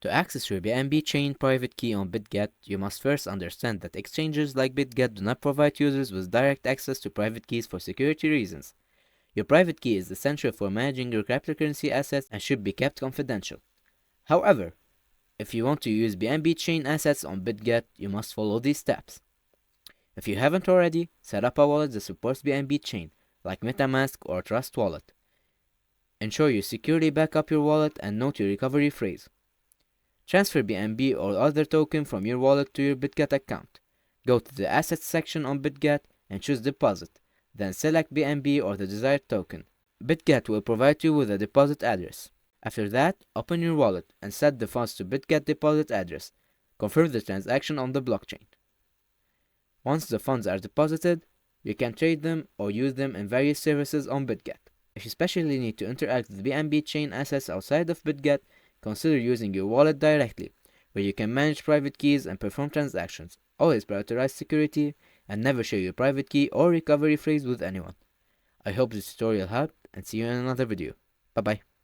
To access your BNB Chain private key on Bitget, you must first understand that exchanges like Bitget do not provide users with direct access to private keys for security reasons. Your private key is essential for managing your cryptocurrency assets and should be kept confidential. However, if you want to use BNB Chain assets on Bitget, you must follow these steps. If you haven't already, set up a wallet that supports BNB Chain, like MetaMask or Trust Wallet. Ensure you securely back up your wallet and note your recovery phrase. Transfer BNB or other token from your wallet to your Bitget account. Go to the Assets section on Bitget and choose Deposit, then select BNB or the desired token. Bitget will provide you with a deposit address. After that, open your wallet and set the funds to Bitget deposit address. Confirm the transaction on the blockchain. Once the funds are deposited, you can trade them or use them in various services on Bitget. If you especially need to interact with BNB Chain assets outside of Bitget, consider using your wallet directly, where you can manage private keys and perform transactions. Always prioritize security and never share your private key or recovery phrase with anyone. I hope this tutorial helped and see you in another video. Bye bye.